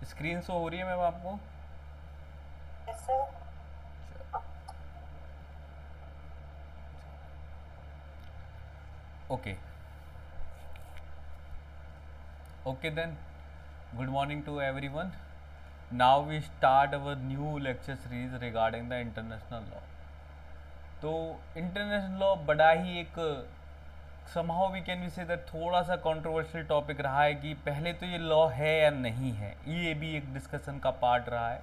Screen show हो रही है मैम आपको? जैसे okay. Okay then, good morning to everyone. Now we start our new lecture series regarding the international law. तो international law बड़ा ही एक somehow we can we say that थोड़ा सा कंट्रोवर्शियल टॉपिक रहा है कि पहले तो ये लॉ है या नहीं है, ये भी एक डिस्कशन का पार्ट रहा है।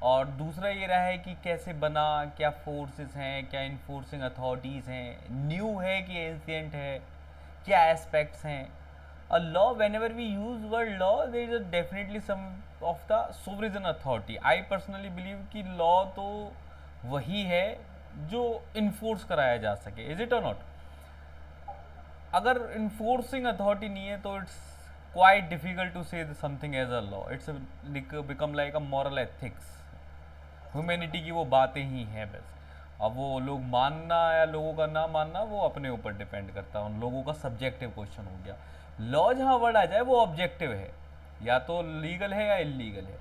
और दूसरा ये रहा है कि कैसे बना, क्या फोर्सेस हैं, क्या इन्फोर्सिंग अथॉरिटीज़ हैं, न्यू है कि एंशियंट है, क्या एस्पेक्ट्स हैं। A law, whenever we use word law, there is a definitely some of the sovereign authority. I personally believe कि लॉ तो वही है जो इन्फोर्स कराया जा सके, इज इट और नॉट? अगर इन्फोर्सिंग अथॉरिटी नहीं है तो it's quite difficult to say something as a law. It's become like a moral ethics, humanity की वो बातें ही हैं बस। अब वो लोग मानना या लोगों का ना मानना वो अपने ऊपर डिपेंड करता है, उन लोगों का सब्जेक्टिव क्वेश्चन हो गया। लॉ जहाँ वर्ड आ जाए वो ऑब्जेक्टिव है, या तो लीगल है या इलीगल है।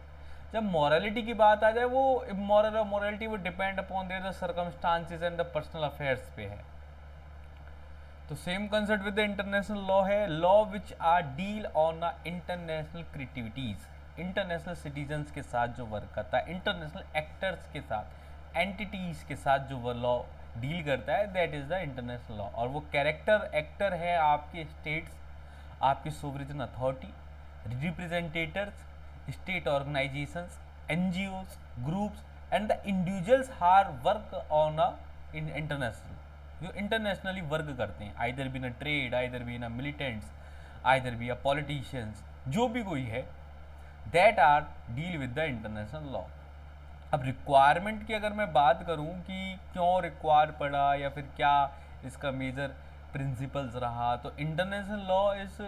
जब मॉरलिटी की बात आ जाए वो इमोरल और मॉरलिटी वो depend upon their the circumstances and the personal affairs पे है। तो same concept with the international law है, law which are deal on the international creativities, international citizens के साथ जो वर्क करता है, इंटरनेशनल एक्टर्स के साथ, एंटिटीज के साथ जो वो लॉ डील करता है, that is the international law. और वो कैरेक्टर एक्टर है आपके स्टेट्स, आपकी sovereign authority, representators, state organisations, NGOs, groups and the individuals are work on a international, जो इंटरनेशनली वर्क करते हैं, either be in trade, either be in militants, either be a politicians, जो भी कोई है, that are deal with the international law. अब requirement की अगर मैं बात करूं कि क्यों रिक्वायर पड़ा या फिर क्या इसका मेजर प्रिंसिपल्स रहा, तो international law is,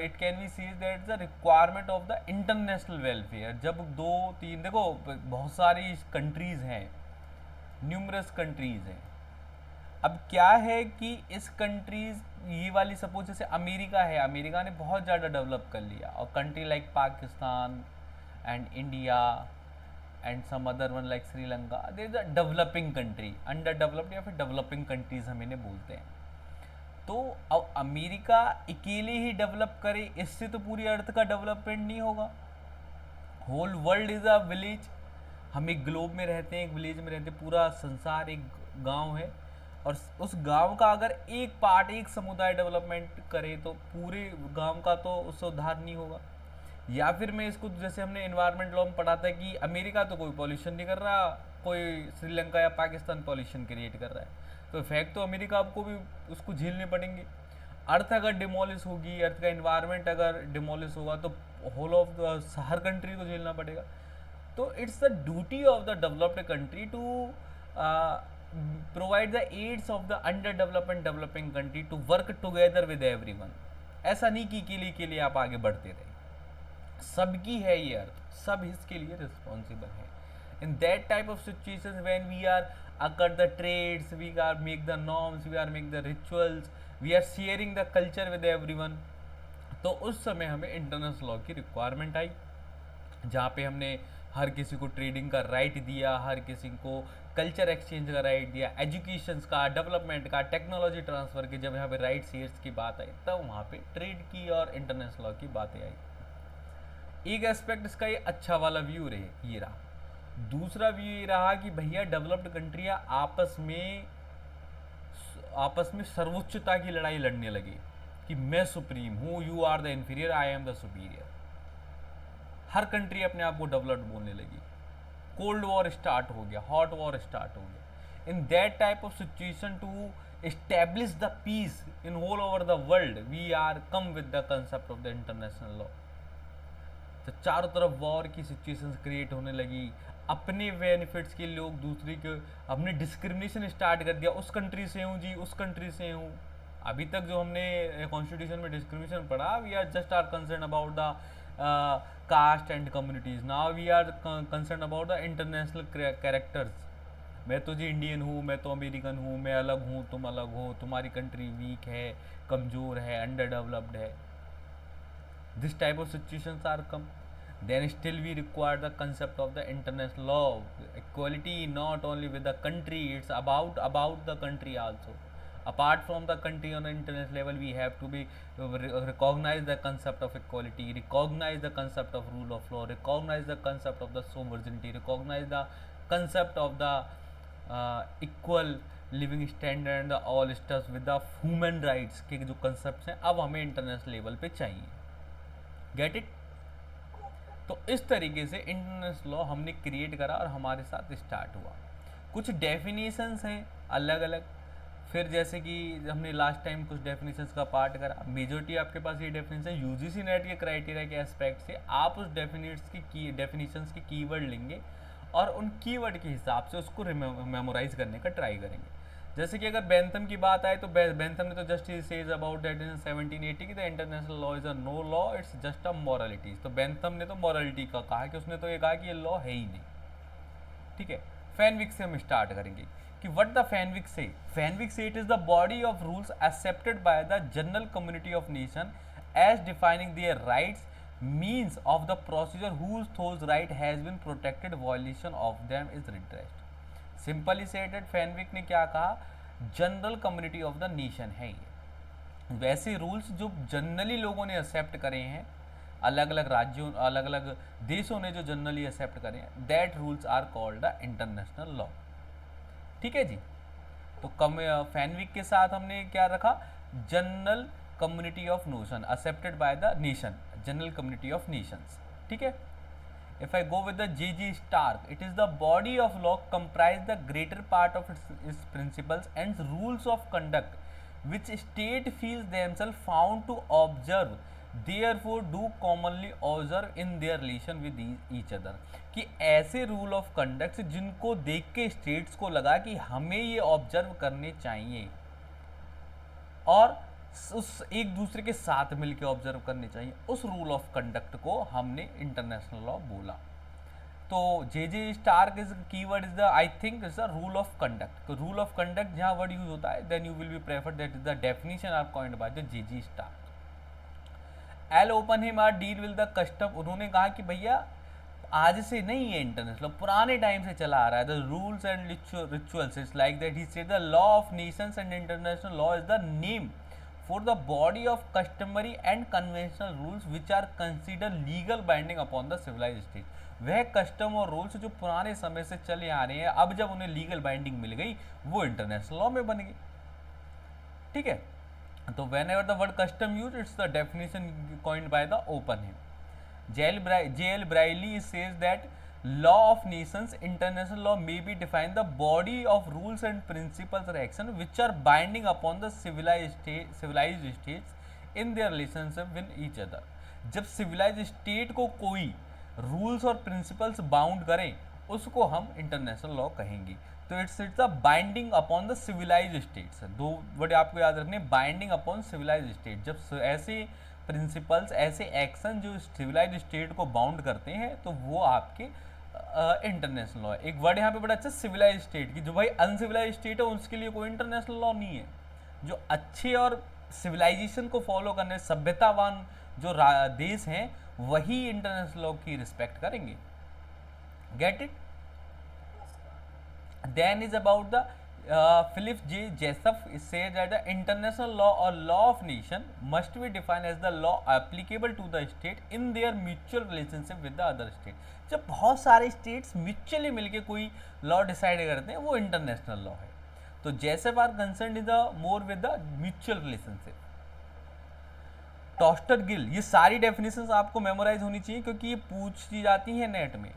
it can be says that the requirement of the international welfare. जब दो तीन, देखो बहुत सारी कंट्रीज हैं, न्यूमरस कंट्रीज हैं। अब क्या है कि इस कंट्रीज, ये वाली सपोज जैसे अमेरिका है, अमेरिका ने बहुत ज़्यादा डेवलप कर लिया, और country like Pakistan and India and some other one like Sri Lanka, they is a developing country, under developed या फिर डेवलपिंग कंट्रीज हम इन्हें बोलते हैं। तो अब अमेरिका अकेले ही डेवलप करे इससे तो पूरी अर्थ का डेवलपमेंट नहीं होगा। Whole world is a village, हम एक ग्लोब में रहते हैं, एक विलेज में रहते हैं, पूरा संसार एक गांव है। और उस गांव का अगर एक पार्ट, एक समुदाय डेवलपमेंट करे तो पूरे गांव का तो उससे उद्धार नहीं होगा। या फिर मैं इसको, जैसे हमने इन्वायरमेंट लॉ में पढ़ा था कि अमेरिका तो कोई पॉल्यूशन नहीं कर रहा, कोई श्रीलंका या पाकिस्तान पॉल्यूशन क्रिएट कर रहा है, तो इफेक्ट तो अमेरिका आपको भी उसको झेलने पड़ेंगे। अर्थ अगर डिमोलिश होगी, अर्थ का इन्वायरमेंट अगर डिमोलिश होगा तो whole of the her country को झेलना पड़ेगा। तो it's the duty of the developed country to provide the aids of the under development developing country to work together with everyone. ऐसा नहीं कि के लिए आप आगे बढ़ते रहे, सबकी है ये अर्थ, सब इसके लिए रिस्पॉन्सिबल है। In that type of situation when we are occur the trades, we are make the norms, we are make the rituals, we are sharing the culture with everyone, तो उस समय हमें इंटरनेशनल लॉ की requirement आई, जहाँ पे हमने हर किसी को ट्रेडिंग का राइट दिया, हर किसी को कल्चर एक्सचेंज का राइट दिया, एजुकेशन का, डेवलपमेंट का, टेक्नोलॉजी ट्रांसफ़र की, जब यहाँ पे राइट शेयर्स की बात आई तब वहाँ पे ट्रेड की और इंटरनेशनल लॉ की बातें आई। एक एस्पेक्ट इसका ये अच्छा वाला व्यू रहे, ये रहा। दूसरा व्यू ये रहा कि भैया डेवलप्ड कंट्रियाँ आपस में सर्वोच्चता की लड़ाई लड़ने लगी कि मैं सुप्रीम हूँ, you are the inferior, I am the superior. हर कंट्री अपने आप को डेवलप्ड बोलने लगी, कोल्ड वॉर स्टार्ट हो गया, हॉट वॉर स्टार्ट हो गया। In that type of situation to establish the peace in whole over the world, we are come with the concept of the international law। तो चारों तरफ war की situation create होने लगी, अपने बेनिफिट्स के लोग दूसरे के, अपने डिस्क्रिमिनेशन स्टार्ट कर दिया, उस कंट्री से हूँ जी, उस कंट्री से हूँ। अभी तक जो हमने कॉन्स्टिट्यूशन में डिस्क्रिमिनेशन पढ़ा, we are just are concern about the caste and communities, now we are concern about the international characters. मैं तो जी इंडियन हूँ, मैं तो अमेरिकन हूँ, मैं अलग हूँ, तुम अलग हो, तुम्हारी कंट्री वीक है, कमज़ोर है, अंडर डेवलप्ड है। This type of situations are come. then still we require the concept of the international law. Equality not only with the country, it's about the country also. Apart from the country, on the international level, we have to be recognize the concept of equality, recognize the concept of rule of law, recognize the concept of the sovereignty, recognize the concept of the equal living standard and all stuff with the human rights के जो concept हैं अब हमें international level पे चाहिए. Get it. तो इस तरीके से इंटरनेशनल लॉ हमने क्रिएट करा और हमारे साथ स्टार्ट हुआ. कुछ डेफिनेशंस हैं अलग अलग. फिर जैसे कि हमने लास्ट टाइम कुछ डेफिनेशंस का पार्ट करा, मेजोरिटी आपके पास ये डेफिनेशन है. यूजीसी नेट के क्राइटेरिया के एस्पेक्ट से आप उस डेफिनेशंस के कीवर्ड लेंगे और उन कीवर्ड के हिसाब से उसको मेमोराइज करने का ट्राई करेंगे. जैसे कि अगर बेंथम की बात आए तो बेंथम ने तो just says about that in 1780 की the international law is a no law, it's just a moralities. तो बेंथम ने तो मॉरलिटी का कहा कि उसने तो ये कहा कि ये लॉ है ही नहीं. ठीक है. फैनविक से हम स्टार्ट करेंगे कि व्हाट द फैनविक से. फैनविक से it is the body of rules accepted by the general community of nation as defining their rights means of the procedure whose those right has been protected, violation of them is redressed. Simply stated, फैनविक ने क्या कहा, general community of the nation है ये. वैसे rules जो generally लोगों ने accept करे हैं, अलग अलग राज्यों अलग अलग देशों ने जो जनरली एक्सेप्ट करे हैं, that rules are called the international law. ठीक है जी. तो फैनविक के साथ हमने क्या रखा, general community of notion accepted by the nation, general community of Nations. ठीक है. If I go with the J.G. Stark, it is the body of law comprise the greater part of its principles and rules of conduct which state feels themselves found to observe, therefore do commonly observe in their relation with each other. कि ऐसे rule of conduct जिनको देख के states को लगा कि हमें ये ऑब्जर्व करने चाहिए और उस एक दूसरे के साथ मिलकर ऑब्जर्व करने चाहिए, उस रूल ऑफ कंडक्ट को हमने इंटरनेशनल लॉ बोला. तो J Starke is keyword is the I think is the rule of conduct. तो रूल ऑफ कंडक्ट जहां वर्ड यूज होता है then you will be prefer that is the definition are coined by the J Starke. L Oppenheim are deal with the custom. उन्होंने कहा कि भैया आज से नहीं है इंटरनेशनल, पुराने टाइम से चला आ रहा है. The rules and rituals is like that he said the law of Nations and international law is the name for the body of customary and conventional rules which are considered legal binding upon the civilized state. वह custom और rules जो पुराने समय से चले आ रहे हैं, अब जब उन्हें लीगल बाइंडिंग मिल गई वो इंटरनेशनल लॉ में बन गई. ठीक है. तो when ever the word custom use, it's the definition coined by the Oppenheim. J.L. Briley says that law of nations, international law may be defined the body of rules and principles or action which are binding upon the civilized states in their relationship with each other. जब civilized state को कोई rules और principles bound करें उसको हम international law कहेंगे. तो it's the binding upon the civilise states. दो वर्ड आपको याद रखने, बाइंडिंग अपॉन सिविलाइज स्टेट. जब ऐसे प्रिंसिपल्स ऐसे एक्शन जो सिविलाइज स्टेट को बाउंड करते हैं तो वो आपके इंटरनेशनल लॉ है. एक वर्ड यहाँ पे बड़ा अच्छा, सिविलाइज स्टेट की. जो भाई अनसिविलाइज स्टेट है उसके लिए कोई इंटरनेशनल लॉ नहीं है. जो अच्छे और सिविलाइजेशन को फॉलो करने सभ्यतावान जो देश हैं वही इंटरनेशनल लॉ की रिस्पेक्ट करेंगे. Get it. Then is about the Philip J. Jessup said that the international law or law of nation must be defined as the law applicable to the state in their mutual relationship with the other state. जब बहुत सारे states mutually मिलके कोई law decide करते हैं वो international law है. तो Jessup are concern is the more with the mutual relationship. Torsten Gill, ये सारी डेफिनेशंस आपको मेमोराइज होनी चाहिए क्योंकि ये पूछी जाती हैं नेट में.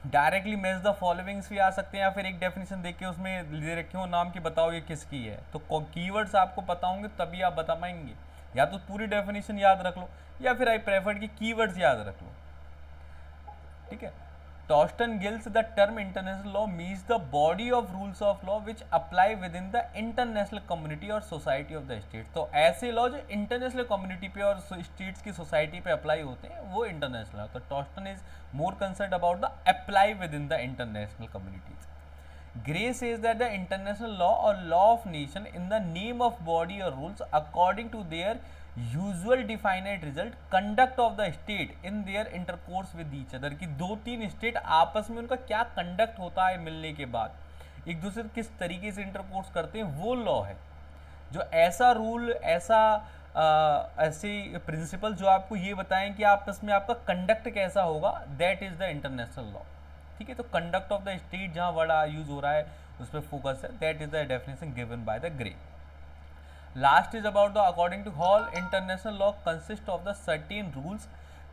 डायरेक्टली मैच द फॉलोइंग्स भी आ सकते हैं या फिर एक डेफिनेशन देख के उसमें दे रखे हो नाम की, बताओ ये किसकी है. तो कीवर्ड्स आपको पता होंगे तभी आप बता पाएंगे. या तो पूरी डेफिनेशन याद रख लो या फिर आई प्रेफर कि कीवर्ड्स याद रख लो. ठीक है. Torsten Gills, the term international law means the body of rules of law which apply within the international community or society of the state. तो ऐसे लॉ जो इंटरनेशनल कम्युनिटी पे और स्टेट्स की सोसाइटी पे अप्लाई होते हैं वो इंटरनेशनल है. तो Torsten is more concern about the apply with in the international communities. Gray says that the international law or law of nation in the name of body or rules according to their usual definite result conduct of the state in their intercourse with each other, की दो तीन state आपस में उनका क्या conduct होता है मिलने के बाद एक दूसरे किस तरीके से इंटरकोर्स करते हैं, वो लॉ है। जो ऐसा रूल, ऐसा ऐसे प्रिंसिपल जो आपको ये बताएं कि आपस में आपका कंडक्ट कैसा होगा, that is the international law. ठीक है, तो कंडक्ट ऑफ द स्टेट जहाँ वर्ड यूज हो रहा है उस पर फोकस है, that is the definition given by the Gray. Last is about the according to Hall international law consist of the certain rules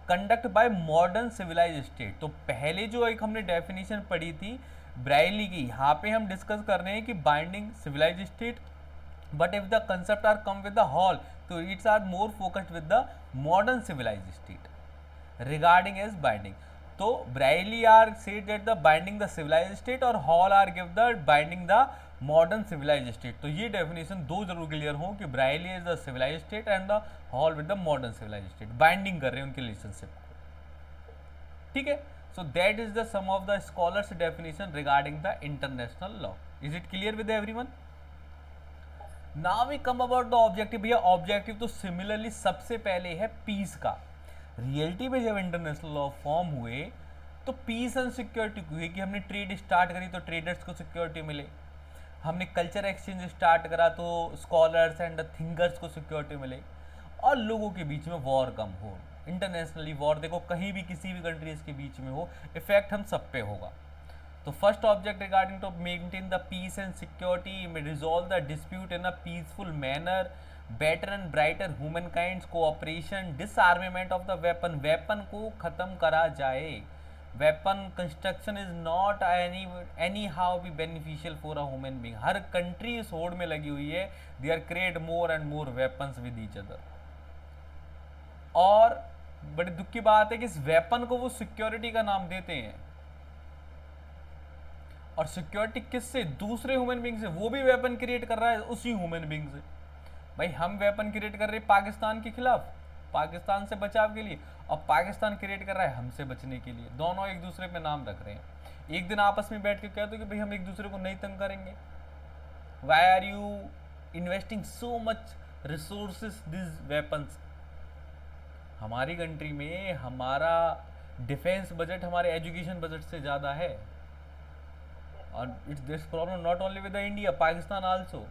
conduct by modern civilise state. तो पहले जो एक हमने डेफिनेशन पढ़ी थी ब्राइली की, यहाँ पे हम डिस्कस कर रहे हैं कि binding civilise state, but if the concept are come with the Hall तो it's are more focused with the modern civilise state regarding as binding. तो Brierly are said that the binding the civilise state और Hall are give the binding the modern civilise state. तो ये definition दो जरूर clear हो कि Brierly is the civilise state and the Hall with the modern civilise state, binding कर रहे हैं उनके रिलेशनशिप को। ठीक है, so that is the some of the scholars definition regarding the international law. Is it clear with everyone? Now we come about the objective. भैया objective तो similarly सबसे पहले है पीस का। रियलिटी में जब इंटरनेशनल लॉ फॉर्म हुए तो पीस एंड सिक्योरिटी हुई कि हमने ट्रेड स्टार्ट करी तो ट्रेडर्स को सिक्योरिटी मिले, हमने कल्चर एक्सचेंज स्टार्ट करा तो स्कॉलर्स एंड थिंकर्स को सिक्योरिटी मिले, और लोगों के बीच में वॉर कम हो। इंटरनेशनली वॉर देखो कहीं भी किसी भी कंट्रीज के बीच में हो, इफेक्ट हम सब पे होगा। तो first object regarding to maintain the peace and security, में resolve the dispute in a peaceful manner, better and brighter human kind cooperation, disarmament of the weapon, weapon को खत्म करा जाए। Weapon construction is not any how be beneficial for a human being. हर country इस होड़ में लगी हुई है, they are create more and more weapons with each other. और बड़ी दुख की बात है कि इस वेपन को वो सिक्योरिटी का नाम देते हैं, और सिक्योरिटी किससे? दूसरे ह्यूमन बीइंग से। वो भी वेपन क्रिएट कर रहा है उसी ह्यूमन बीइंग से। भाई हम वेपन क्रिएट कर रहे हैं पाकिस्तान के खिलाफ, पाकिस्तान से बचाव के लिए, और पाकिस्तान क्रिएट कर रहा है हमसे बचने के लिए। दोनों एक दूसरे पे नाम रख रहे हैं। एक दिन आपस में बैठ के कह दो कि भाई हम एक दूसरे को नहीं तंग करेंगे। Why are you investing so much resources this weapons? हमारी कंट्री में हमारा डिफेंस बजट हमारे एजुकेशन बजट से ज़्यादा है, और it's this problem not only with India, Pakistan also.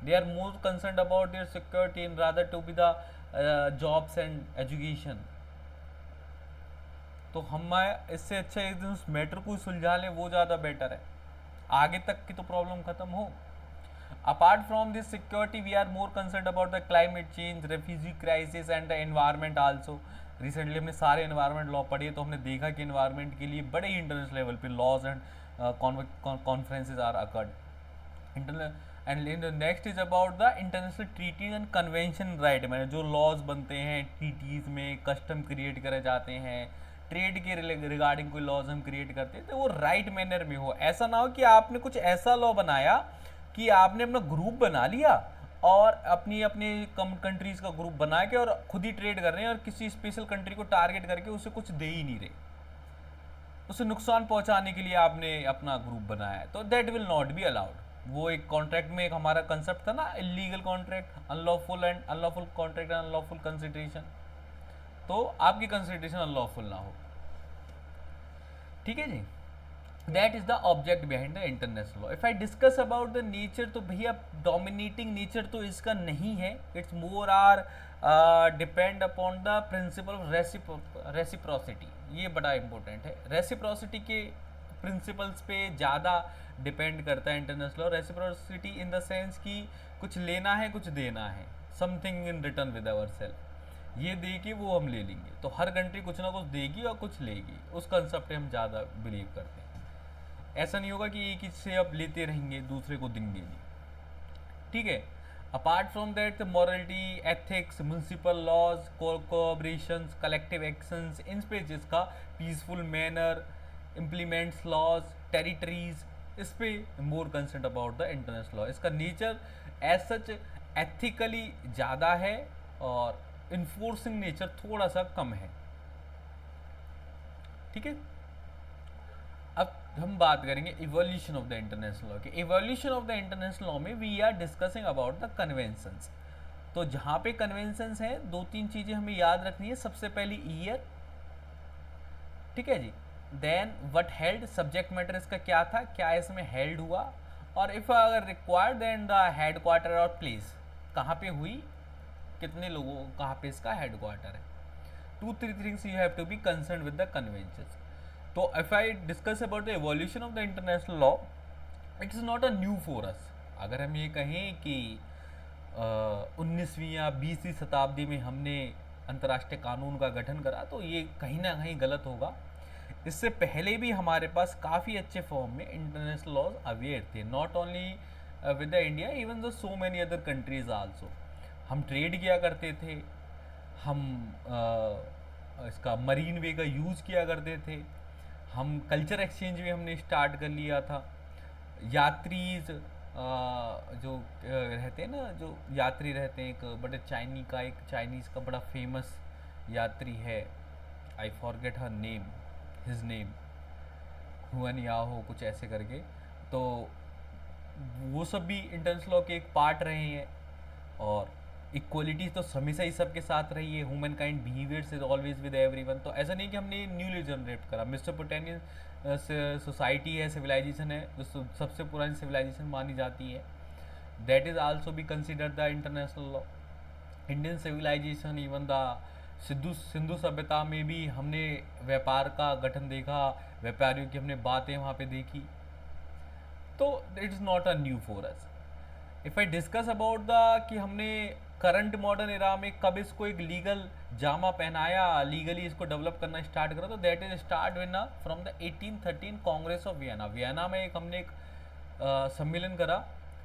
They are more concerned about their security and rather to be the jobs and education. तो हम इससे अच्छा एक दिन उस मैटर को सुलझा लें, वो ज़्यादा बेटर है, आगे तक की तो प्रॉब्लम खत्म हो। Apart from this security we are more concern about the climate change, refugee crisis and the environment also. Recently हमने सारे एनवायरनमेंट लॉ पढ़े तो हमने देखा कि एनवायरनमेंट के लिए बड़े ही इंटरनेशनल लेवल पे laws and conferences are occurred. Internal and next is about the international treaties and convention right में जो लॉज बनते हैं, ट्रीटीज में कस्टम क्रिएट करे जाते हैं, ट्रेड के रिगार्डिंग कोई लॉज हम क्रिएट करते हैं तो वो राइट मैनर में हो। ऐसा ना हो कि आपने कुछ ऐसा लॉ बनाया कि आपने अपना ग्रुप बना लिया और अपनी अपनी कंट्रीज का ग्रुप बना के और खुद ही ट्रेड कर रहे हैं और किसी स्पेशल कंट्री को टारगेट करके उसे कुछ दे ही नहीं रहे, उसे नुकसान पहुंचाने के लिए आपने अपना ग्रुप बनाया है, तो that will not be allowed. वो एक कॉन्ट्रैक्ट में एक हमारा कंसेप्ट था ना, illegal contract, unlawful contract and unlawful consideration, तो आपकी कंसिडरेशन अनलॉफुल ना हो। ठीक है जी, that is the object behind the international law. If I discuss about the nature, तो भैया डोमिनेटिंग नेचर तो इसका नहीं है, it's more are depend upon the principle of reciprocity. ये बड़ा इंपॉर्टेंट है, रेसिप्रोसिटी के प्रिंसिपल्स पे ज़्यादा डिपेंड करता है international law. Reciprocity in the sense कि कुछ लेना है कुछ देना है, something in return with our self, ये दे के वो हम ले लेंगे, तो हर कंट्री कुछ ना कुछ देगी और कुछ लेगी, उस कंसेप्ट पे हम ज़्यादा बिलीव करते हैं। ऐसा नहीं होगा कि एक ही से आप लेते रहेंगे दूसरे को देंगे नहीं। ठीक है, apart from that morality, ethics, municipal laws, cooperation, collective actions, इन पे जिसका peaceful manner, implements laws, territories, इस पे more concern about the international law. इसका नेचर एज सच एथिकली ज़्यादा है और इन्फोर्सिंग नेचर थोड़ा सा कम है। ठीक है, अब हम बात करेंगे evolution of the international law की। Evolution of the international law में we are discussing about the conventions. तो जहाँ पे कन्वेंशंस हैं, दो तीन चीज़ें हमें याद रखनी है। सबसे पहली ईयर, ठीक है जी। Then what held, subject matter इसका क्या था, क्या इसमें हेल्ड हुआ, और इफ़ अगर required then the headquarter और प्लेस, कहाँ पे हुई, कितने लोगों, कहाँ पे इसका हेड क्वार्टर है। 2-3 things you have to be concern with the conventions. तो if I discuss about the evolution of the international law, it is not a new for us. अगर हम ये कहें कि 19वीं या 20वीं शताब्दी में हमने अंतर्राष्ट्रीय कानून का गठन करा, तो ये कहीं ना कहीं गलत होगा। इससे पहले भी हमारे पास काफ़ी अच्छे फॉर्म में इंटरनेशनल लॉज अवेयर थे, not only with the India, even the so many other countries also. हम ट्रेड किया करते थे, हम इसका मरीन वे का यूज़ किया करते थे, हम कल्चर एक्सचेंज भी हमने स्टार्ट कर लिया था। यात्रीज जो रहते हैं ना, जो यात्री रहते हैं, एक चाइनीज़ का बड़ा फेमस यात्री है, I forget her name, his name Hwan Yahoo कुछ ऐसे करके। तो वो सब भी इंटरनेशनल लॉ के एक पार्ट रहे हैं। और इक्वलिटी तो हमेशा ही सबके साथ रही है। Humankind behaviours is always with everyone. तो ऐसा नहीं कि हमने न्यूली जनरेट करा। मेसोपोटामियन सोसाइटी है, सिविलाइजेशन है, जो सबसे पुरानी सिविलाइजेशन मानी जाती है, that is also be considered the international law. Indian civilisation, even the Sindhu सभ्यता में भी हमने व्यापार का गठन देखा, व्यापारियों की हमने बातें वहाँ पे देखी। तो it is not a new for us. If I discuss about the कि हमने करंट मॉडर्न एरा में कब इसको एक लीगल जामा पहनाया, लीगली इसको डेवलप करना स्टार्ट करा, तो that is start when from the 1813 Congress of Vienna. Vienna में हमने एक सम्मेलन करा,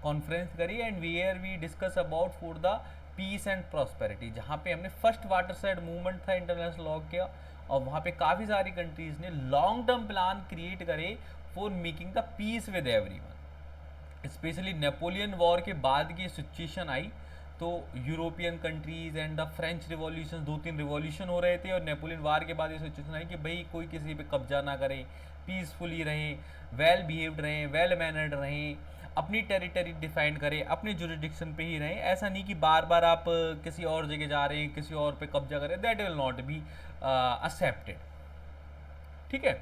कॉन्फ्रेंस करी, and where we discuss about for the peace and prosperity, जहाँ पे हमने फर्स्ट वाटर साइड मूवमेंट था इंटरनेशनल लॉ किया, और वहाँ पे काफ़ी सारी कंट्रीज ने लॉन्ग टर्म प्लान क्रिएट करे for making the peace with everyone. Specially Napoleon war के बाद की सिचुएशन आई, तो European countries and the French revolution, 2-3 revolution हो रहे थे, और नेपोलियन वार के बाद ये सिचुएशन आई कि भाई कोई किसी पे कब्जा ना करे, पीसफुली रहें, वेल बिहेव्ड रहें, वेल मैनर्ड रहें, अपनी टेरिटरी डिफाइन करें, अपने जुरिडिक्शन पे ही रहें। ऐसा नहीं कि बार बार आप किसी और जगह जा रहे हैं, किसी और पे कब्जा करें, that will not be accepted. ठीक है।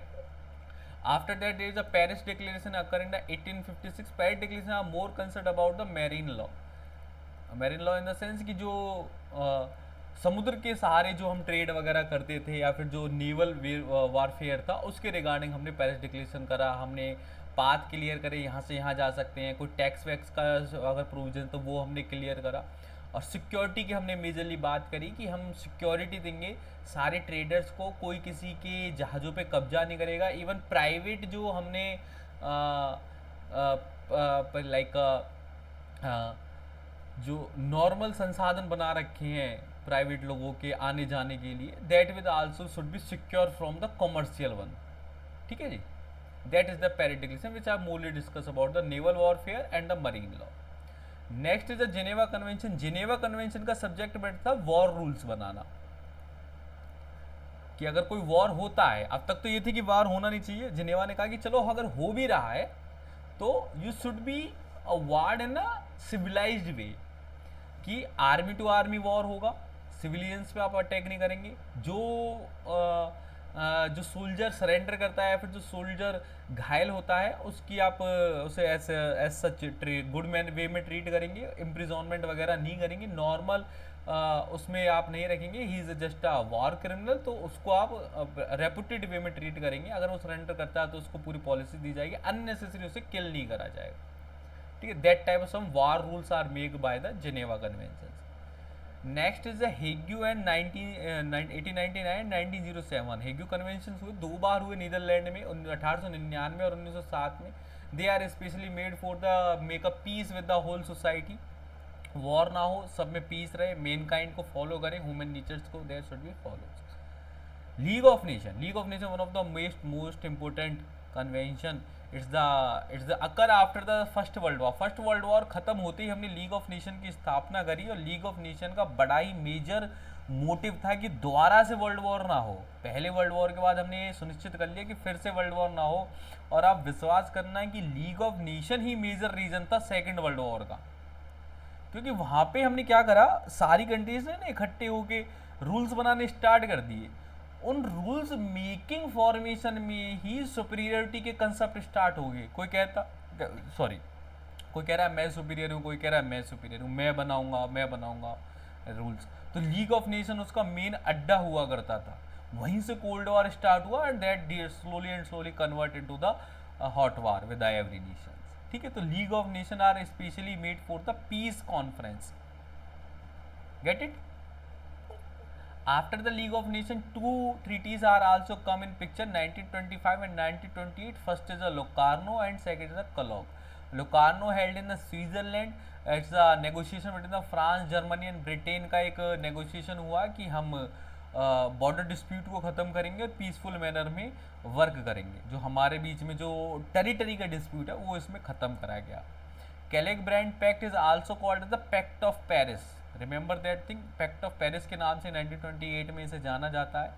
After that, there is a Paris Declaration occurring in the 1856. Paris Declaration are more concerned about the marine law. Marine law in the sense कि जो समुद्र के सहारे जो हम ट्रेड वगैरह करते थे, या फिर जो नेवल वारफेयर था, उसके रिगार्डिंग हमने पेरिस डिक्लेरेशन करा। हमने पाथ क्लियर करे, यहाँ से यहाँ जा सकते हैं, कोई टैक्स वैक्स का अगर प्रोविजन तो वो हमने क्लियर करा। और सिक्योरिटी की हमने मेजरली बात करी कि हम सिक्योरिटी देंगे सारे ट्रेडर्स को, कोई किसी के जहाज़ों पे कब्जा नहीं करेगा। इवन प्राइवेट जो हमने लाइक जो नॉर्मल संसाधन बना रखे हैं प्राइवेट लोगों के आने जाने के लिए, that with also should be secure from the commercial one. ठीक है जी। That is the Paris declaration which I morally discuss about the naval warfare and the marine law. Next is the Geneva convention. Geneva convention का subject matter था war rules बनाना, कि अगर कोई war होता है, अब तक तो ये थी कि वॉर होना नहीं चाहिए, जेनेवा ने कहा कि चलो अगर हो भी रहा है तो you should be a war in a civilised way, कि आर्मी टू आर्मी वॉर होगा, सिविलियंस पे आप अटैक नहीं करेंगे। जो सोल्जर सरेंडर करता है, फिर जो सोल्जर घायल होता है, उसकी आप उसे एज सच गुड मैन वे में ट्रीट करेंगे, इम्प्रिजॉनमेंट वगैरह नहीं करेंगे, नॉर्मल उसमें आप नहीं रखेंगे, he is just a war criminal, तो उसको आप रेपुटेड वे में ट्रीट करेंगे। अगर वो सरेंडर करता है तो उसको पूरी पॉलिसी दी जाएगी, अननेसेसरी उसे किल नहीं करा जाएगा। ठीक है। That type of some war rules are made by the Geneva convention. Next is the Hague and 1899 1907। Hague convention हुए, 2 बार हुए नीदरलैंड में, 1899 और 1907 में। They are specially made for the make a peace with the whole society. War ना हो, सब में peace रहे, मेन काइंड को फॉलो करें, ह्यूमन नेचर्स को there should be follow. League of nation, league of nation one of the most important convention. It's the occur after the first world war. First world war खत्म होते ही हमने league of nation की स्थापना करी, और league of nation का बड़ा ही major motive था कि दोबारा से वर्ल्ड वॉर ना हो। पहले वर्ल्ड वॉर के बाद हमने ये सुनिश्चित कर लिया कि फिर से वर्ल्ड वॉर ना हो, और आप विश्वास करना है कि लीग ऑफ नेशन ही मेजर रीजन था सेकेंड वर्ल्ड वॉर का, क्योंकि वहाँ पे हमने क्या करा, सारी कंट्रीज ने इकट्ठे होके रूल्स बनाने स्टार्ट कर दिए। उन रूल्स मेकिंग फॉर्मेशन में ही सुपीरियरिटी के कंसेप्ट स्टार्ट हो गए। कोई कहता, सॉरी, कोई कह रहा है मैं सुपीरियर हूँ, कोई कह रहा है मैं सुपीरियर हूँ, मैं बनाऊंगा रूल्स। तो लीग ऑफ नेशन उसका मेन अड्डा हुआ करता था। वहीं से कोल्ड वॉर स्टार्ट हुआ and that slowly and slowly convert into the hot war with every nation. ठीक है, तो league of nation are specially made for the peace conference. Get it? After the League of Nations, two treaties are also come in picture, 1925 and 1928. First is the Locarno and second is the Kellogg. Locarno held in the Switzerland. It's a negotiation between the France, Germany and Britain का एक negotiation हुआ कि हम border dispute को ख़त्म करेंगे और peaceful manner में वर्क करेंगे। जो हमारे बीच में जो टेरिटरी का डिस्प्यूट है वो इसमें ख़त्म कराया गया। Kellogg Briand pact is also called the pact of Paris. Remember that thing, pact of Paris के नाम से 1928 में इसे जाना जाता है।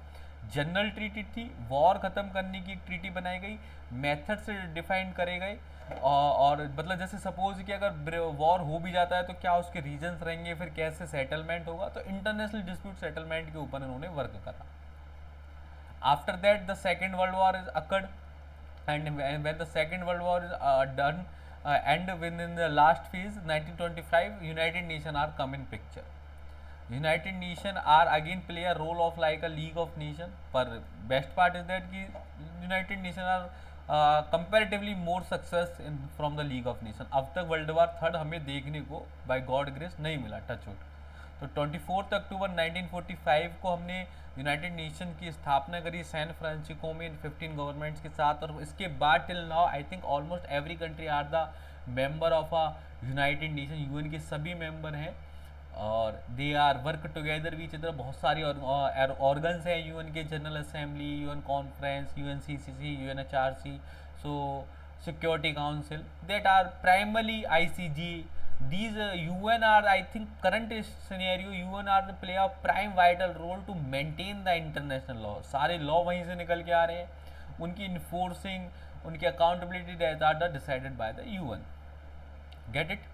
जनरल ट्रीटी थी, वॉर ख़त्म करने की एक ट्रीटी बनाई गई, मेथड से डिफाइन करे गए। और मतलब जैसे सपोज कि अगर वॉर हो भी जाता है तो क्या उसके रीजन्स रहेंगे, फिर कैसे सेटलमेंट होगा। तो इंटरनेशनल डिस्प्यूट सेटलमेंट के ऊपर इन्होंने वर्क करा। After that the second world war is occurred and when the second world war is done and within the last phase 1925 United Nations are come in picture. United Nations are again play a role of like a League of Nations, पर best part is that कि United Nations are comparatively more success in from the League of Nations. अब तक world war third हमें देखने को bye God grace नहीं मिला, touch wood. तो 24 अक्टूबर 1945 को हमने यूनाइटेड नेशन की स्थापना करी सैन फ्रांसिस्को में 15 गवर्नमेंट्स के साथ। और इसके बाद till now I think almost every country are the member of a united nation. UN के सभी मेंबर हैं और they are work together which other. बहुत सारी ऑर्गन्स हैं यूएन के, general assembly, UN conference, UNCCC, UNHRC, so security council, that are primarily ICG. These UN are, I think, current scenario UN are play a prime vital role to maintain the international law. सारे law वहीं से निकल के आ रहे हैं, उनकी enforcing, उनकी accountability that are decided by the UN. Get it?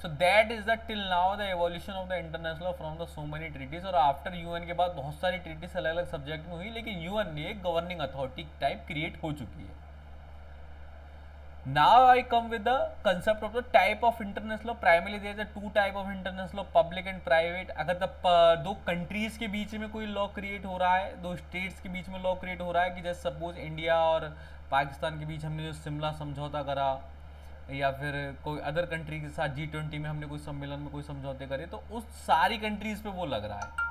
So that is the till now the evolution of the international law from the so many treaties. और after UN के बाद बहुत सारी treaties अलग अलग सब्जेक्ट में हुई, लेकिन UN ने एक गवर्निंग अथॉरिटी टाइप क्रिएट हो चुकी है। Now I come with the concept of the type of international law. Primarily there is a two type of international law, public and private. अगर दो कंट्रीज के बीच में कोई लॉ क्रिएट हो रहा है, दो स्टेट्स के बीच में लॉ क्रिएट हो रहा है, कि जैसे सपोज इंडिया और पाकिस्तान के बीच हमने जो शिमला समझौता करा, या फिर कोई अदर कंट्री के साथ G20 में हमने कोई सम्मेलन में कोई समझौते करे, तो उस सारी कंट्रीज पे वो लग रहा है।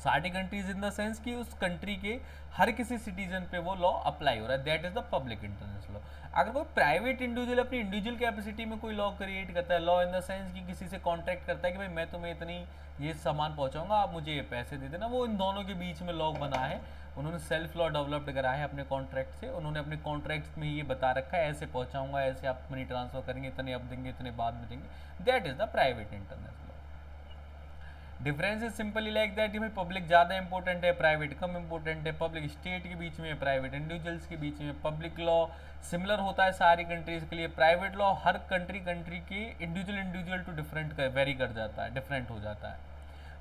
सारी कंट्रीज इन द सेंस कि उस कंट्री के हर किसी सिटीजन पे वो लॉ अप्लाई हो रहा है, that is the public international law. अगर कोई प्राइवेट इंडिविजुअल अपनी इंडिविजुअल कैपेसिटी में कोई लॉ क्रिएट करता है, लॉ इन द सेंस कि किसी से कॉन्ट्रैक्ट करता है कि भाई मैं तुम्हें इतनी ये सामान पहुंचाऊंगा, आप मुझे ये पैसे दे देना, वो इन दोनों के बीच में लॉ बना है। उन्होंने सेल्फ लॉ डेवलप्ड करा है अपने कॉन्ट्रैक्ट से। उन्होंने अपने कॉन्ट्रैक्ट में ये बता रखा है ऐसे पहुंचाऊंगा, ऐसे आप मनी ट्रांसफर करेंगे, इतने अब देंगे, इतने बाद में देंगे, that is the private international. Difference is simply like that कि भाई पब्लिक ज़्यादा इंपॉर्टेंट है, प्राइवेट कम इंपॉर्टेंट है। पब्लिक स्टेट के बीच में, प्राइवेट इंडिविजुअल्स के बीच में। पब्लिक लॉ सिमिलर होता है सारी कंट्रीज के लिए, प्राइवेट लॉ हर कंट्री के इंडिविजुअल टू डिफरेंट वेरी कर जाता है, डिफरेंट हो जाता है।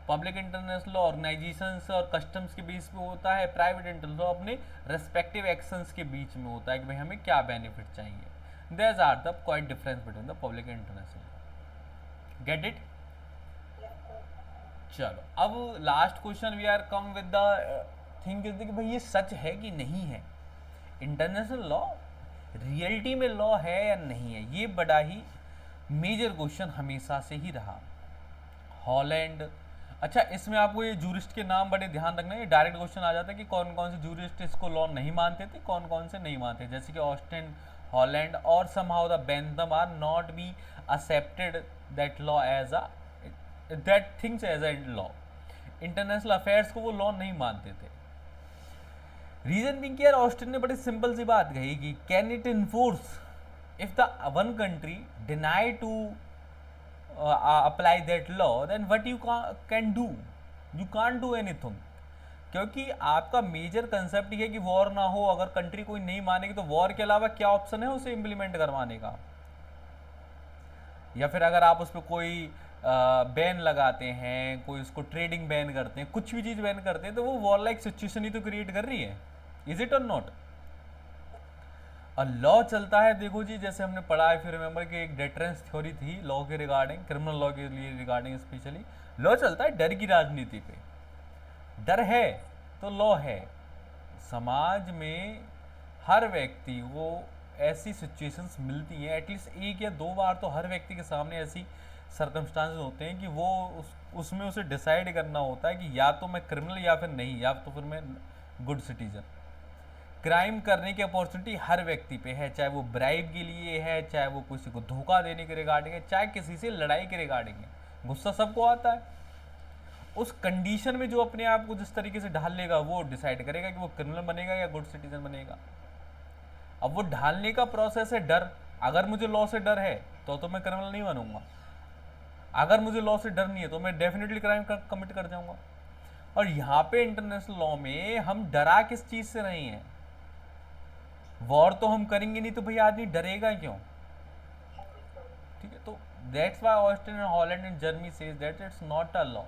पब्लिक इंटरनेशनल लॉ ऑर्गेनाइजेशंस और कस्टम्स के बीच में होता है, प्राइवेट इंटरनेशनल लॉ अपने रेस्पेक्टिव एक्शंस के बीच में होता है कि भाई हमें क्या बेनिफिट चाहिए। There are the quite difference between the public and international. Get it? चलो अब last question we are come with the thing कि भाई ये सच है कि नहीं है, इंटरनेशनल लॉ रियलिटी में लॉ है या नहीं है। ये बड़ा ही मेजर क्वेश्चन हमेशा से ही रहा। हॉलैंड, अच्छा इसमें आपको ये जूरिस्ट के नाम बड़े ध्यान रखना है, ये डायरेक्ट क्वेश्चन आ जाता है कि कौन कौन से जूरिस्ट इसको लॉ नहीं मानते थे, कौन कौन से नहीं मानते, जैसे कि ऑस्टिन, हॉलैंड और somehow the Bentham are not be accepted that law as a that things as a law. International affairs को वो लॉ नहीं मानते थे। रीजन बिंग यार ऑस्टिन ने बड़ी सिंपल सी बात कही कि can it enforce if the one country deny to apply that law, then what you can do? You can't do anything. क्योंकि आपका मेजर कंसेप्ट ये है कि वॉर ना हो। अगर कंट्री कोई नहीं मानेगी तो वॉर के अलावा क्या ऑप्शन है उसे इम्प्लीमेंट करवाने का। या फिर अगर आप उस पर कोई बैन लगाते हैं, कोई उसको ट्रेडिंग बैन करते हैं, कुछ भी चीज़ बैन करते हैं, तो वो वॉर लाइक सिचुएशन ही तो क्रिएट कर रही है। इज इट और नॉट? और लॉ चलता है, देखो जी, जैसे हमने पढ़ा है, फिर रिमेंबर कि एक डेटरेंस थ्योरी थी लॉ के रिगार्डिंग, क्रिमिनल लॉ के लिए रिगार्डिंग स्पेशली। लॉ चलता है डर की राजनीति पे। डर है तो लॉ है। समाज में हर व्यक्ति को ऐसी सिचुएशंस मिलती हैं, एटलीस्ट एक या दो बार तो हर व्यक्ति के सामने ऐसी सर्कमस्टांसेस होते हैं कि वो उसमें उसे डिसाइड करना होता है कि या तो मैं क्रिमिनल या फिर नहीं, या तो फिर मैं गुड सिटीजन। क्राइम करने की अपॉर्चुनिटी हर व्यक्ति पे है, चाहे वो ब्राइब के लिए है, चाहे वो किसी को धोखा देने के रिगार्डिंग है, चाहे किसी से लड़ाई के रिगार्डिंग है। गुस्सा सबको आता है। उस कंडीशन में जो अपने आप को जिस तरीके से ढाल लेगा वो डिसाइड करेगा कि वो क्रिमिनल बनेगा या गुड सिटीजन बनेगा। अब वो ढालने का प्रोसेस है डर। अगर मुझे लॉ से डर है तो मैं क्रिमिनल नहीं बनूंगा। अगर मुझे लॉ से डर नहीं है तो मैं डेफिनेटली क्राइम कमिट कर जाऊंगा। और यहाँ पे इंटरनेशनल लॉ में हम डरा किस चीज से नहीं है? वॉर तो हम करेंगे नहीं, तो भैया आदमी डरेगा क्यों? ठीक है, तो that's why Austria and Holland and Germany says that it's not a law,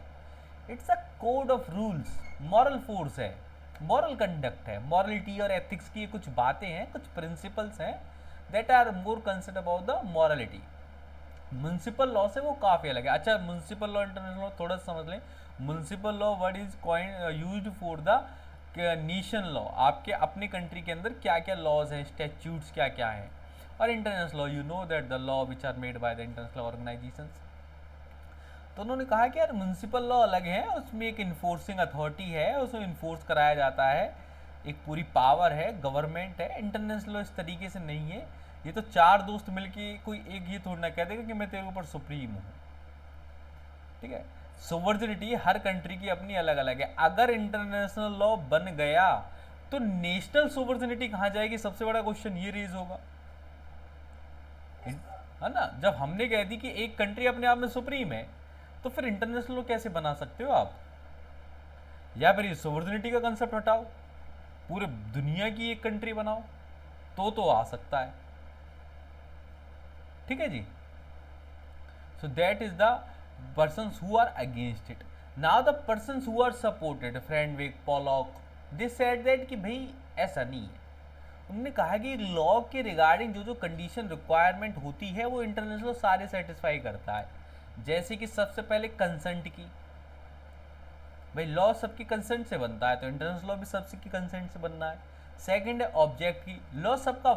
it's a code of rules. Moral force है, मॉरल कंडक्ट है, मॉरलिटी और एथिक्स की कुछ बातें हैं, कुछ प्रिंसिपल्स हैं that are more concern about the morality. Municipal law से वो काफ़ी अलग है। अच्छा, म्युनिसिपल लॉ इंटरनेशनल लॉ थोड़ा सा समझ लें। Municipal law word is coin used for the nation law, आपके अपने कंट्री के अंदर क्या क्या लॉज हैं, स्टैट्यूट्स क्या क्या हैं। और international law, you know that the law which are made by the international organisations. तो उन्होंने कहा कि यार म्युनिसिपल लॉ अलग है, उसमें एक इन्फोर्सिंग अथॉरिटी है, उसमें इन्फोर्स कराया जाता है, एक पूरी पावर है, गवर्नमेंट है। इंटरनेशनल लॉ इस तरीके से नहीं है। ये तो चार दोस्त मिलके कोई एक ये थोड़ी ना कह देगा कि मैं तेरे ऊपर सुप्रीम हूँ। ठीक है, सोवर्जिनिटी हर कंट्री की अपनी अलग अलग है। अगर इंटरनेशनल लॉ बन गया तो नेशनल सोवर्जिनिटी कहाँ जाएगी? सबसे बड़ा क्वेश्चन ये रेज होगा, है ना। जब हमने कह दी कि एक कंट्री अपने आप में सुप्रीम है, तो फिर इंटरनेशनल लॉ कैसे बना सकते हो आप? या फिर ये सोवर्जिनिटी का कंसेप्ट हटाओ, पूरे दुनिया की एक कंट्री बनाओ, तो आ सकता है। ठीक है जी। So that is the persons who are against it. Now the persons who are supported, Friendwick, Pollock, they said that कि भाई ऐसा नहीं है। उन्होंने कहा कि लॉ के रिगार्डिंग जो जो कंडीशन रिक्वायरमेंट होती है वो इंटरनेशनल सारे सेटिस्फाई करता है। जैसे कि सबसे पहले कंसेंट की, भाई लॉ सबकी कंसेंट से बनता है, तो इंटरनेशनल लॉ भी सबकी कंसेंट से बनना है। सेकंड है ऑब्जेक्ट की, लॉ सबका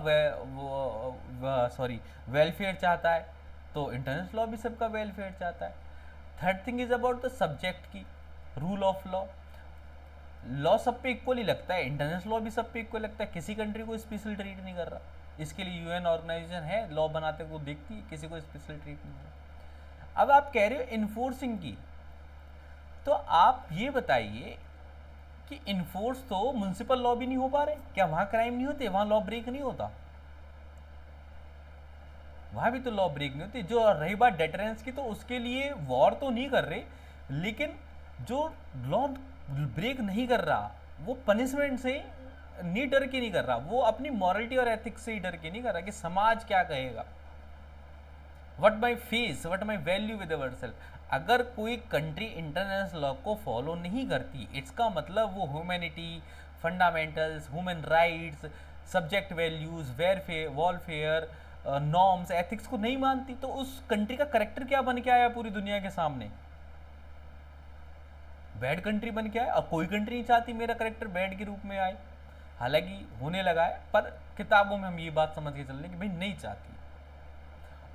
वेलफेयर चाहता है, तो इंटरनेशनल लॉ भी सबका वेलफेयर चाहता है। Third thing is about the subject की, रूल ऑफ लॉ। लॉ सब पे इक्वली लगता है, इंटरनेशनल लॉ भी सब पे इक्वल लगता है, किसी कंट्री को स्पेशल ट्रीट नहीं कर रहा। इसके लिए यूएन ऑर्गेनाइजेशन है, लॉ बनाते को देखती है, किसी को स्पेशल ट्रीट नहीं कर रहा। अब आप कह रहे हो इन्फोर्सिंग की, तो आप ये बताइए कि इन्फोर्स तो म्युनिसिपल लॉ भी नहीं हो पा रहे, क्या वहां क्राइम नहीं होते, वहां लॉ ब्रेक नहीं होता? वहां भी तो लॉ ब्रेक नहीं होती। जो रही बात डेटरेंस की, तो उसके लिए वॉर तो नहीं कर रहे, लेकिन जो लॉ ब्रेक नहीं कर रहा वो पनिशमेंट से नहीं डर के नहीं कर रहा, वो अपनी मॉरलिटी और एथिक्स से ही डर के नहीं कर रहा कि समाज क्या कहेगा, what my face, what my value with our self. अगर कोई कंट्री इंटरनेशनल लॉ को फॉलो नहीं करती, इसका मतलब वो humanity, fundamentals, human rights, subject values, welfare, norms, ethics को नहीं मानती, तो उस कंट्री का करेक्टर क्या बन के आया पूरी दुनिया के सामने? बैड कंट्री बन के आया। और कोई कंट्री नहीं चाहती मेरा करेक्टर बैड के रूप में आए, हालांकि होने लगा है, पर किताबों में हम ये बात समझ के चल रहे कि भाई नहीं चाहती।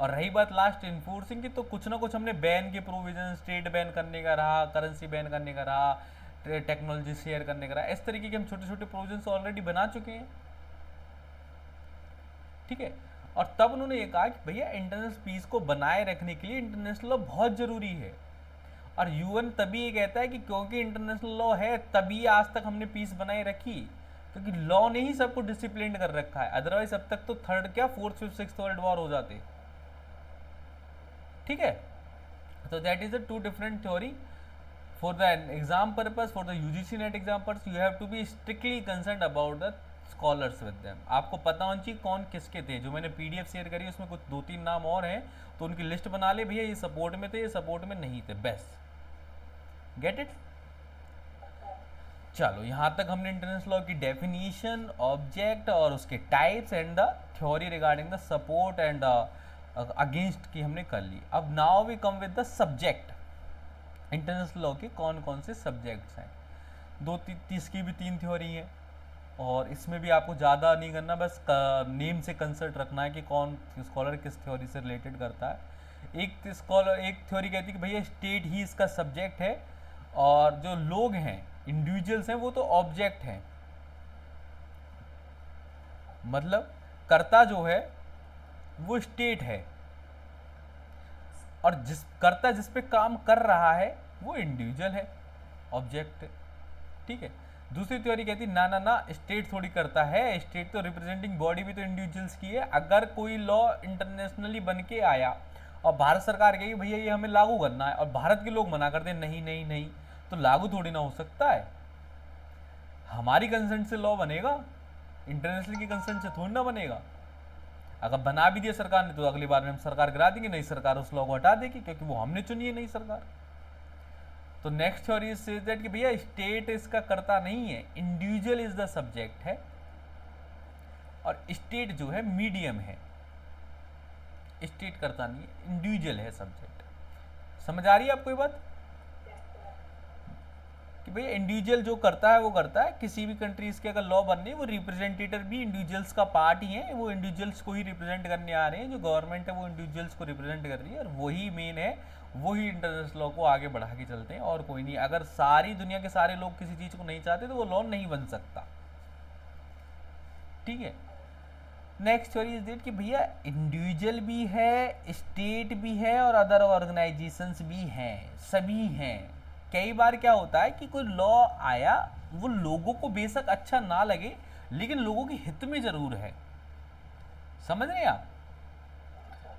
और रही बात लास्ट इन्फोर्सिंग की, तो कुछ ना कुछ हमने बैन के प्रोविजन, ट्रेड बैन करने का रहा, करेंसी बैन करने का रहा, टेक्नोलॉजी शेयर करने का रहा, इस तरीके के हम छोटे छोटे प्रोविजन ऑलरेडी बना चुके हैं। ठीक है, और तब उन्होंने ये कहा कि भैया इंटरनेशनल पीस को बनाए रखने के लिए इंटरनेशनल लॉ बहुत जरूरी है। और यूएन तभी ये कहता है कि क्योंकि इंटरनेशनल लॉ है तभी आज तक हमने पीस बनाए रखी, क्योंकि लॉ ने ही सबको डिसिप्लिन कर रखा है। अदरवाइज अब तक तो थर्ड क्या fourth fifth sixth world war हो जाते। ठीक है, तो that is a two different theory. For the exam purpose, for the UGC NET exam purpose, you have to be strictly concern about the scholars with them. आपको पता होना चाहिए कौन किसके थे। जो मैंने पीडीएफ शेयर करी उसमें कुछ 2-3 नाम और हैं, तो उनकी लिस्ट बना ले भैया, ये सपोर्ट में थे, ये सपोर्ट में नहीं थे, बेस्ट। Gate it? चलो यहाँ तक हमने इंटरनेशनल लॉ की डेफिनेशन, ऑब्जेक्ट और उसके types and the theory regarding the support and against की हमने कर ली। अब now we come with the subject. International law के कौन कौन से सब्जेक्ट्स हैं? इसकी भी 3 थ्योरी हैं, और इसमें भी आपको ज़्यादा नहीं करना, बस नेम से कंसल्ट रखना है कि कौन स्कॉलर किस थ्योरी से रिलेटेड करता है। एक थ्योरी कहती है कि भैया स्टेट ही इसका सब्जेक्ट है, और जो लोग हैं, इंडिविजुअल्स हैं, वो तो ऑब्जेक्ट हैं। मतलब कर्ता जो है वो स्टेट है, और कर्ता जिस पे काम कर रहा है वो इंडिविजुअल है, ऑब्जेक्ट है। ठीक है। दूसरी थ्योरी कहती ना ना ना, स्टेट थोड़ी करता है, स्टेट तो रिप्रेजेंटिंग बॉडी भी तो इंडिविजुअल्स की है। अगर कोई लॉ इंटरनेशनली बन के आया और भारत सरकार कही भैया ये हमें लागू करना है, और भारत के लोग मना करते नहीं नहीं नहीं, तो लागू थोड़ी ना हो सकता है। हमारी कंसेंट से लॉ बनेगा, इंटरनेशनल की कंसेंट से थोड़ी ना बनेगा। अगर बना भी दिया सरकार ने तो अगली बार में हम सरकार गिरा देंगे, नई सरकार उस लॉ को हटा देगी, क्योंकि वो हमने चुनी है नई सरकार। तो नेक्स्ट थ्योरी सेज दैट कि भैया स्टेट इसका करता नहीं है, इंडिविजुअल इज द सब्जेक्ट है, और स्टेट जो है मीडियम है, स्टेट करता नहीं है, इंडिविजुअल है सब्जेक्ट। समझ आ रही है आपको ये बात कि भैया इंडिविजुअल जो करता है वो करता है। किसी भी कंट्रीज के अगर लॉ बन रही है, वो रिप्रेजेंटेटिव भी इंडिविजुअल्स का पार्ट ही है, वो इंडिविजुअल्स को ही रिप्रेजेंट करने आ रहे हैं। जो गवर्नमेंट है वो इंडिविजुअल्स को रिप्रेजेंट कर रही है, और वही मेन है, वही इंटरनेशनल लॉ को आगे बढ़ा के चलते हैं, और कोई नहीं। अगर सारी दुनिया के सारे लोग किसी चीज़ को नहीं चाहते तो वो लॉ नहीं बन सकता। ठीक है। नेक्स्ट थ्योरी इज दैट कि भैया इंडिविजुअल भी है, स्टेट भी है, और अदर ऑर्गेनाइजेशंस भी हैं, सभी हैं। कई बार क्या होता है कि कोई लॉ आया, वो लोगों को बेशक अच्छा ना लगे, लेकिन लोगों के हित में जरूर है। समझ रहे हैं आप?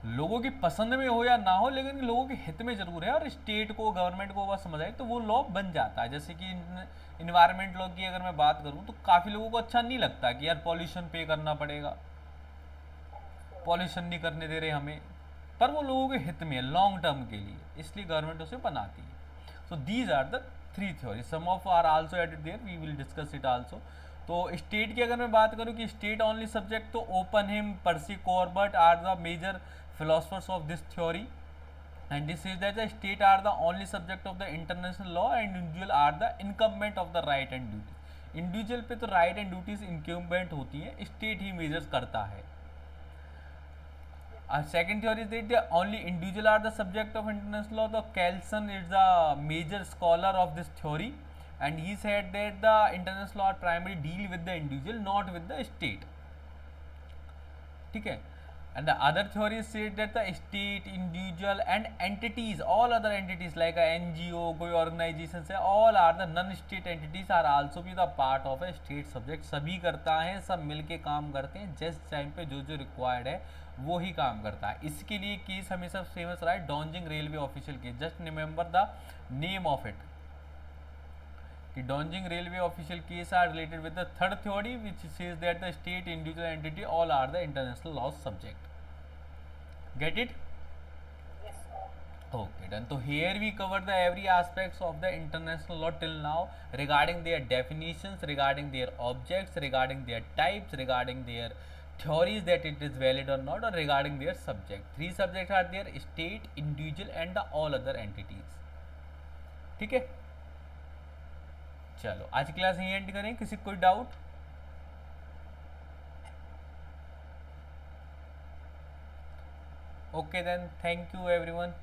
लोगों की पसंद में हो या ना हो, लेकिन लोगों के हित में जरूर है, और स्टेट को, गवर्नमेंट को बस समझ आए तो वो लॉ बन जाता है। जैसे कि इन्वायरमेंट लॉ की अगर मैं बात करूं, तो काफ़ी लोगों को अच्छा नहीं लगता कि यार पॉल्यूशन पे करना पड़ेगा, पॉल्यूशन नहीं करने दे रहे हमें, पर वो लोगों के हित में है, लॉन्ग टर्म के लिए, इसलिए गवर्नमेंट उसे बनाती है। So these are the 3 theory, some of are also added there, we will discuss it also. तो स्टेट की अगर मैं बात करूं कि स्टेट ओनली सब्जेक्ट, तो Oppenheim, Percy Corbett are the major philosophers of this theory, and this says that the state are the only subject of the international law and individual are the incumbent of the right and duties। Individual पे तो right and duties इनक्यूम्बेंट होती हैं, state ही measures करता है। Second theory is that the only individual are the subject of international law. The Kelson is the major scholar of this theory, and he said that the international law primarily deal with the individual, not with the state। ठीक है। And the other theory said that the state, individual and entities, all other entities like a NGO, कोई organizations है, all are the non-state entities are also be the part of a state subject। सभी करता है, सब मिलके काम करते हैं, जिस टाइम पे जो जो रिक्वायर्ड है वो ही काम करता है। इसके लिए केस हमेशा फेमस रहा है, Danzig railway official case. Just remember the name of it, कि Danzig railway official case are related with the third theory which says that the state, individual entity all are the international law subject. Get it? Yes, sir. Okay, done. So here we covered the every aspects of the international law till now, regarding their definitions, regarding their objects, regarding their types, regarding their theories that it is valid or not, or regarding their subject। 3 subjects are there: state, individual and the all other entities। ठीक है। चलो आज class यहीं and करें। किसी कोई doubt? Okay then, thank you everyone।